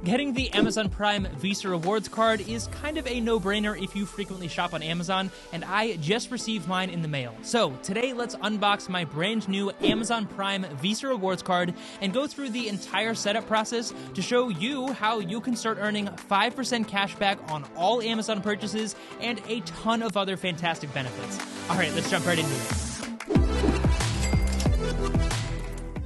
Getting the Amazon Prime Visa Rewards card is kind of a no-brainer if you frequently shop on Amazon, and I just received mine in the mail. So today, let's unbox my brand new Amazon Prime Visa Rewards card and go through the entire setup process to show you how you can start earning 5% cash back on all Amazon purchases and a ton of other fantastic benefits. All right, let's jump right into it.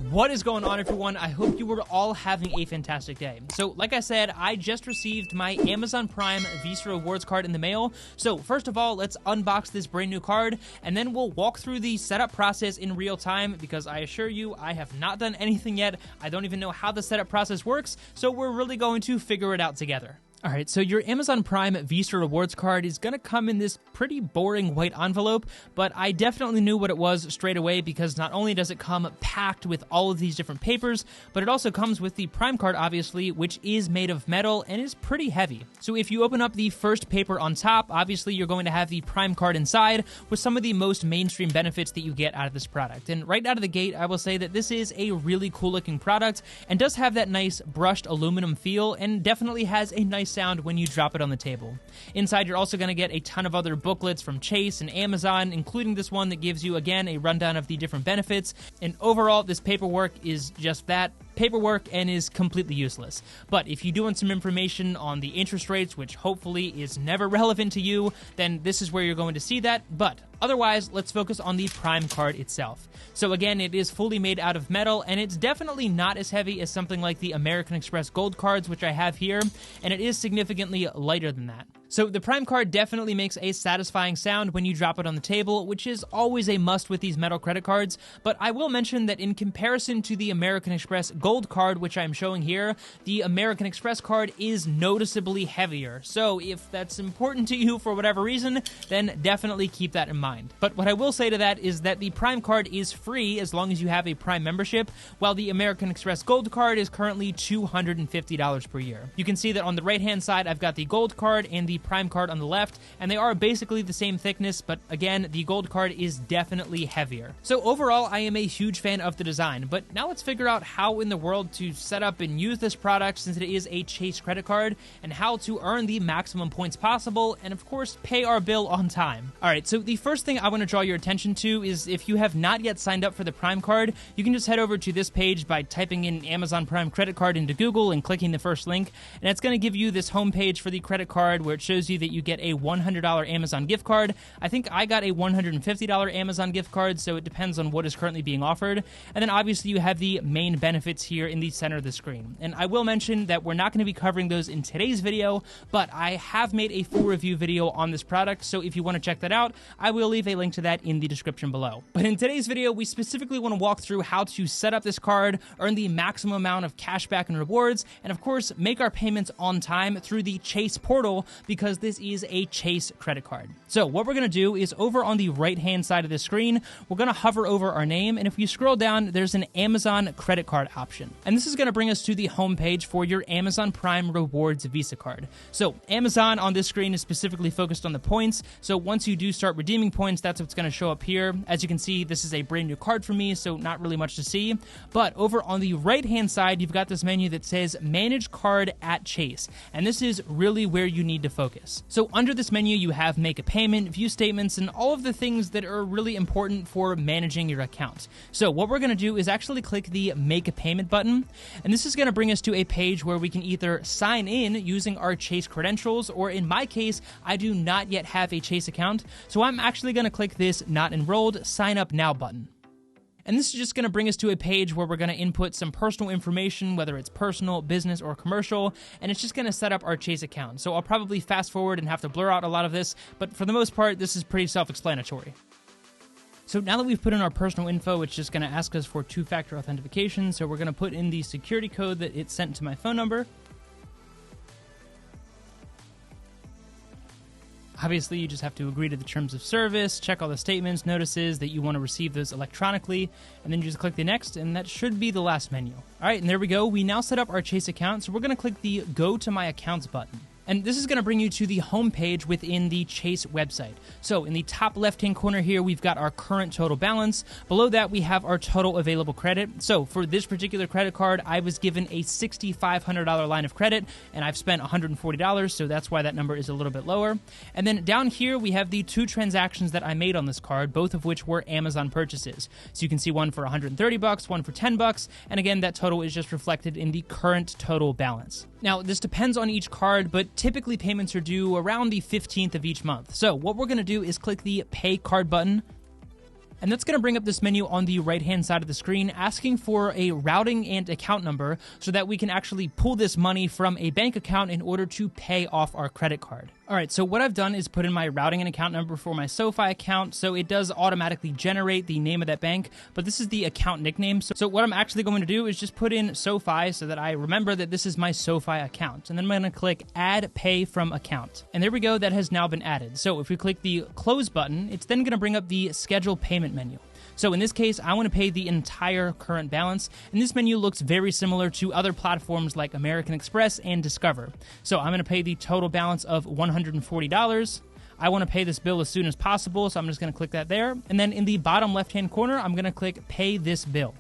What is going on, everyone? I hope you were all having a fantastic day. So, like I said, I just received my Amazon Prime Visa Rewards card in the mail. So, first of all, let's unbox this brand new card, and then we'll walk through the setup process in real time, because I assure you, I have not done anything yet. I don't even know how the setup process works, so we're really going to figure it out together. All right, so your Amazon Prime Visa Rewards card is going to come in this pretty boring white envelope, but I definitely knew what it was straight away because not only does it come packed with all of these different papers, but it also comes with the Prime card, obviously, which is made of metal and is pretty heavy. So if you open up the first paper on top, obviously you're going to have the Prime card inside with some of the most mainstream benefits that you get out of this product. And right out of the gate, I will say that this is a really cool looking product and does have that nice brushed aluminum feel and definitely has a nice sound when you drop it on the table. Inside, you're also going to get a ton of other booklets from Chase and Amazon, including this one that gives you, again, a rundown of the different benefits. And overall, this paperwork is just that, paperwork, and is completely useless. But if you do want some information on the interest rates, which hopefully is never relevant to you, then this is where you're going to see that. But otherwise, let's focus on the Prime card itself. So again, it is fully made out of metal, and it's definitely not as heavy as something like the American Express Gold cards, which I have here, and it is significantly lighter than that. So the Prime card definitely makes a satisfying sound when you drop it on the table, which is always a must with these metal credit cards, but I will mention that in comparison to the American Express Gold card, which I'm showing here, the American Express card is noticeably heavier. So if that's important to you for whatever reason, then definitely keep that in mind. But what I will say to that is that the Prime card is free as long as you have a Prime membership, while the American Express Gold card is currently $250 per year. You can see that on the right-hand side, I've got the Gold card and the Prime card on the left, and they are basically the same thickness, but again, the Gold card is definitely heavier. So overall, I am a huge fan of the design, but now let's figure out how in the world to set up and use this product since it is a Chase credit card, and how to earn the maximum points possible, and of course, pay our bill on time. All right, so the first thing I want to draw your attention to is if you have not yet signed up for the Prime card, you can just head over to this page by typing in Amazon Prime credit card into Google and clicking the first link, and it's going to give you this homepage for the credit card where it shows you that you get a $100 Amazon gift card. I think I got a $150 Amazon gift card, so it depends on what is currently being offered. And then obviously you have the main benefits here in the center of the screen. And I will mention that we're not going to be covering those in today's video, but I have made a full review video on this product, so if you want to check that out, I will leave a link to that in the description below. But in today's video, we specifically want to walk through how to set up this card, earn the maximum amount of cash back and rewards, and of course, make our payments on time through the Chase portal, because this is a Chase credit card. So what we're going to do is over on the right-hand side of the screen, we're going to hover over our name, and if you scroll down, there's an Amazon credit card option. And this is going to bring us to the home page for your Amazon Prime Rewards Visa card. So Amazon on this screen is specifically focused on the points, so once you do start redeeming points, that's what's going to show up here. As you can see, this is a brand new card for me, so not really much to see. But over on the right-hand side, you've got this menu that says Manage Card at Chase, and this is really where you need to focus. So under this menu, you have Make a Payment, View Statements, and all of the things that are really important for managing your account. So what we're going to do is actually click the Make a Payment button, and this is going to bring us to a page where we can either sign in using our Chase credentials, or in my case, I do not yet have a Chase account, so I'm actually going to click this Not Enrolled, Sign Up Now button. And this is just going to bring us to a page where we're going to input some personal information, whether it's personal, business, or commercial, and it's just going to set up our Chase account. So I'll probably fast forward and have to blur out a lot of this, but for the most part, this is pretty self-explanatory. So now that we've put in our personal info, it's just going to ask us for two-factor authentication, so we're going to put in the security code that it sent to my phone number. Obviously, you just have to agree to the terms of service, check all the statements, notices that you want to receive those electronically, and then you just click the next, and that should be the last menu. All right, and there we go. We now set up our Chase account, so we're going to click the Go to My Accounts button. And this is going to bring you to the home page within the Chase website. So in the top left-hand corner here, we've got our current total balance. Below that, we have our total available credit. So for this particular credit card, I was given a $6,500 line of credit, and I've spent $140, so that's why that number is a little bit lower. And then down here, we have the 2 transactions that I made on this card, both of which were Amazon purchases. So you can see one for $130, one for $10, and again, that total is just reflected in the current total balance. Now, this depends on each card, but typically payments are due around the 15th of each month. So what we're going to do is click the Pay Card button, and that's going to bring up this menu on the right-hand side of the screen asking for a routing and account number so that we can actually pull this money from a bank account in order to pay off our credit card. All right, so what I've done is put in my routing and account number for my SoFi account, so it does automatically generate the name of that bank, but this is the account nickname. So what I'm actually going to do is just put in SoFi so that I remember that this is my SoFi account. And then I'm going to click Add Pay from Account. And there we go, that has now been added. So if we click the Close button, it's then going to bring up the Schedule Payment menu. So in this case, I want to pay the entire current balance, and this menu looks very similar to other platforms like American Express and Discover. So I'm going to pay the total balance of $140. I want to pay this bill as soon as possible, so I'm just going to click that there. And then in the bottom left-hand corner, I'm going to click Pay This Bill.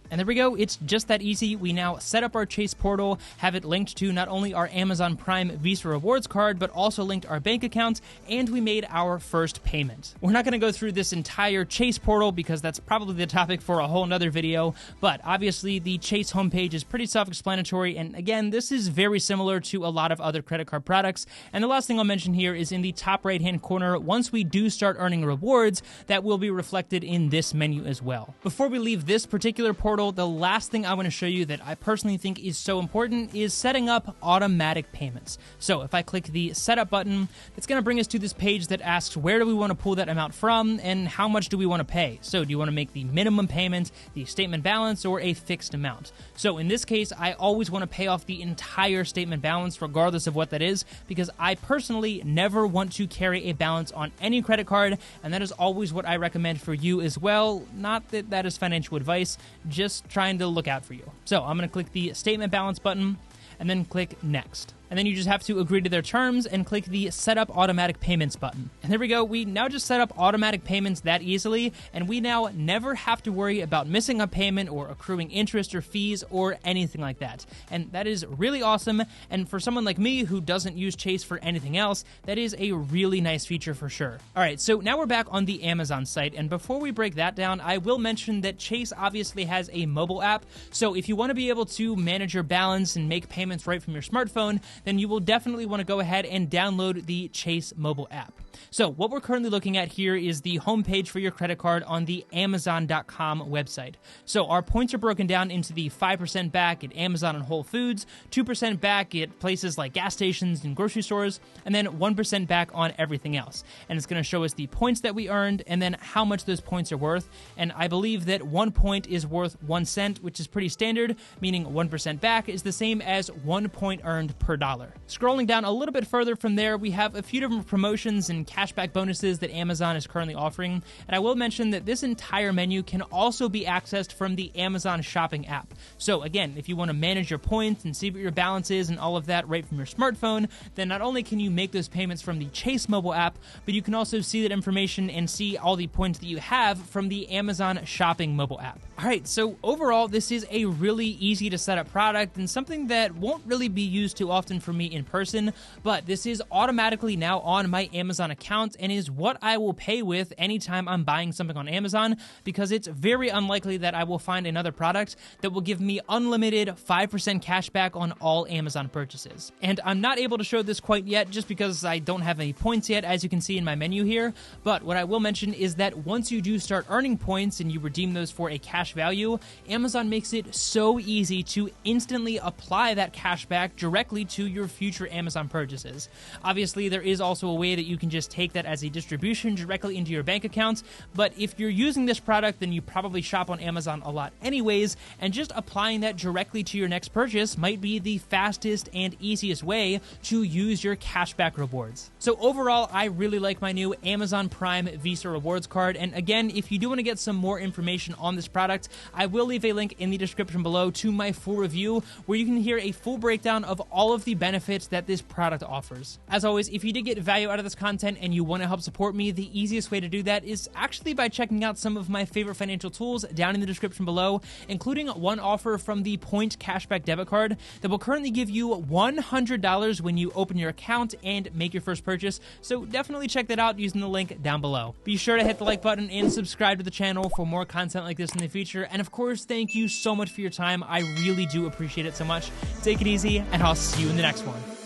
And there we go, it's just that easy. We now set up our Chase portal, have it linked to not only our Amazon Prime Visa Rewards card, but also linked our bank account, and we made our first payment. We're not going to go through this entire Chase portal because that's probably the topic for a whole nother video, but obviously the Chase homepage is pretty self-explanatory, and again, this is very similar to a lot of other credit card products. And the last thing I'll mention here is in the top right-hand corner, once we do start earning rewards, that will be reflected in this menu as well. Before we leave this particular portal, the last thing I want to show you that I personally think is so important is setting up automatic payments. So if I click the Setup button, it's going to bring us to this page that asks where do we want to pull that amount from and how much do we want to pay. So do you want to make the minimum payment, the statement balance, or a fixed amount? So in this case, I always want to pay off the entire statement balance regardless of what that is, because I personally never want to carry a balance on any credit card, and that is always what I recommend for you as well. Not that that is financial advice, just trying to look out for you. So I'm going to click the statement balance button and then click Next. And then you just have to agree to their terms and click the Set Up Automatic Payments button. And there we go. We now just set up automatic payments that easily, and we now never have to worry about missing a payment or accruing interest or fees or anything like that. And that is really awesome. And for someone like me who doesn't use Chase for anything else, that is a really nice feature for sure. All right, so now we're back on the Amazon site. And before we break that down, I will mention that Chase obviously has a mobile app. So if you want to be able to manage your balance and make payments right from your smartphone, then you will definitely want to go ahead and download the Chase mobile app. So what we're currently looking at here is the homepage for your credit card on the Amazon.com website. So our points are broken down into the 5% back at Amazon and Whole Foods, 2% back at places like gas stations and grocery stores, and then 1% back on everything else. And it's going to show us the points that we earned and then how much those points are worth. And I believe that 1 point is worth 1 cent, which is pretty standard, meaning 1% back is the same as 1 point earned per dollar. Scrolling down a little bit further from there, we have a few different promotions and cashback bonuses that Amazon is currently offering. And I will mention that this entire menu can also be accessed from the Amazon shopping app. So again, if you want to manage your points and see what your balance is and all of that right from your smartphone, then not only can you make those payments from the Chase mobile app, but you can also see that information and see all the points that you have from the Amazon shopping mobile app. All right, so overall, this is a really easy to set up product and something that won't really be used too often for me in person, but this is automatically now on my Amazon account and is what I will pay with anytime I'm buying something on Amazon, because it's very unlikely that I will find another product that will give me unlimited 5% cash back on all Amazon purchases. And I'm not able to show this quite yet just because I don't have any points yet, as you can see in my menu here, but what I will mention is that once you do start earning points and you redeem those for a cash value, Amazon makes it so easy to instantly apply that cash back directly to your future Amazon purchases. Obviously, there is also a way that you can just take that as a distribution directly into your bank account, but if you're using this product, then you probably shop on Amazon a lot anyways, and just applying that directly to your next purchase might be the fastest and easiest way to use your cashback rewards. So overall, I really like my new Amazon Prime Visa Rewards card, and again, if you do want to get some more information on this product, I will leave a link in the description below to my full review where you can hear a full breakdown of all of the benefits that this product offers. As always, if you did get value out of this content and you want to help support me, the easiest way to do that is actually by checking out some of my favorite financial tools down in the description below, including one offer from the Point Cashback debit card that will currently give you $100 when you open your account and make your first purchase. So definitely check that out using the link down below. Be sure to hit the like button and subscribe to the channel for more content like this in the future. And of course, thank you so much for your time. I really do appreciate it so much. Take it easy, and I'll see you in the next one.